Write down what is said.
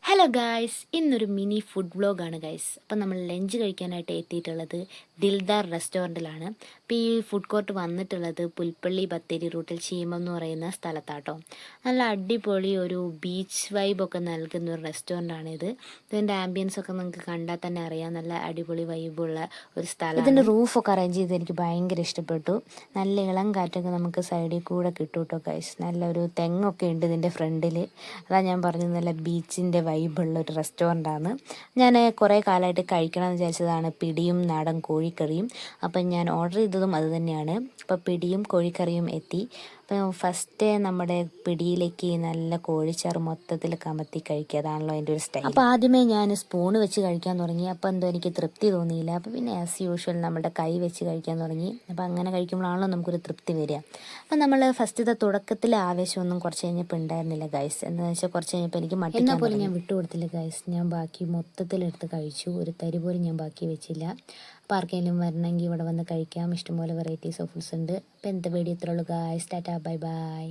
Hello guys, ഇന്നൊരു mini food വ്ളോഗാണ് guys. അപ്പം നമ്മൾ ലഞ്ച് കഴിക്കാനായിട്ട് എത്തിയിട്ടുള്ളത് ദിൽദാർ റെസ്റ്റോറൻറ്റിലാണ്. അപ്പോൾ ഈ ഫുഡ് കോർട്ട് വന്നിട്ടുള്ളത് പുൽപ്പള്ളി ബത്തേരി റൂട്ടിൽ ചീമം എന്ന് പറയുന്ന സ്ഥലത്താട്ടോ. നല്ല അടിപൊളി ഒരു ബീച്ച് വൈബൊക്കെ നൽകുന്ന ഒരു റെസ്റ്റോറൻ്റാണിത്. ഇതിൻ്റെ ആംബിയൻസ് ഒക്കെ നിങ്ങൾക്ക് കണ്ടാൽ തന്നെ അറിയാം, നല്ല അടിപൊളി വൈബുള്ള ഒരു സ്ഥലം. ഇതിൻ്റെ റൂഫൊക്കെ അറേഞ്ച് ചെയ്ത് എനിക്ക് ഭയങ്കര ഇഷ്ടപ്പെട്ടു. നല്ല ഇളം കാറ്റൊക്കെ നമുക്ക് സൈഡിൽ കൂടെ കിട്ടും കേട്ടോ ഗായ്സ്. നല്ലൊരു തെങ്ങൊക്കെ ഉണ്ട് ഇതിൻ്റെ ഫ്രണ്ടിൽ. അതാ ഞാൻ പറഞ്ഞത്, നല്ല ബീച്ചിൻ്റെ വൈബുള്ള ഒരു റെസ്റ്റോറൻ്റാണ്. ഞാൻ കുറേ കാലമായിട്ട് കഴിക്കണമെന്ന് വിചാരിച്ചതാണ് പിടിയും നാടൻ കോഴിക്കറിയും. അപ്പം ഞാൻ ഓർഡർ ചെയ്തതും അത് തന്നെയാണ്. അപ്പോൾ പിടിയും കോഴിക്കറിയും എത്തി. അപ്പോൾ ഫസ്റ്റ് നമ്മുടെ പിടിയിലേക്ക് നല്ല കോഴിച്ചാറ് മൊത്തത്തിൽ കമത്തി കഴിക്കുക, അതാണല്ലോ അതിൻ്റെ ഒരു സ്റ്റൈൽ. അപ്പോൾ ആദ്യമേ ഞാൻ സ്പൂണ് വെച്ച് കഴിക്കാൻ തുടങ്ങി. അപ്പോൾ എന്തോ എനിക്ക് തൃപ്തി തോന്നിയില്ല. അപ്പോൾ പിന്നെ ആസ് യൂഷ്വൽ നമ്മുടെ കൈ വെച്ച് കഴിക്കാൻ തുടങ്ങി. അപ്പോൾ അങ്ങനെ കഴിക്കുമ്പോഴാണല്ലോ നമുക്കൊരു തൃപ്തി വരിക. അപ്പോൾ നമ്മൾ ഫസ്റ്റത്തെ തുടക്കത്തിലെ ആവേശമൊന്നും കുറച്ച് കഴിഞ്ഞപ്പോൾ ഉണ്ടായിരുന്നില്ല ഗൈസ്. എന്താണെന്ന് വെച്ചാൽ കുറച്ച് കഴിഞ്ഞപ്പോൾ എനിക്ക് എന്നാൽ പോലും ഞാൻ വിട്ടുകൊടുത്തില്ല ഗൈസ്. ഞാൻ ബാക്കി മൊത്തത്തിലെടുത്ത് കഴിച്ചു. ഒരു തരി പോലും ഞാൻ ബാക്കി വെച്ചില്ല. അപ്പോൾ ആർക്കെങ്കിലും വരണമെങ്കിൽ ഇവിടെ വന്ന് കഴിക്കാം. ഇഷ്ടംപോലെ വെറൈറ്റീസ് ഓഫ് ഫുഡ്സ് ഉണ്ട്. അപ്പോൾ എന്താ വീഡിയോ ഇത്രയുള്ളൂ ഗൈസ്. Tata, bye bye.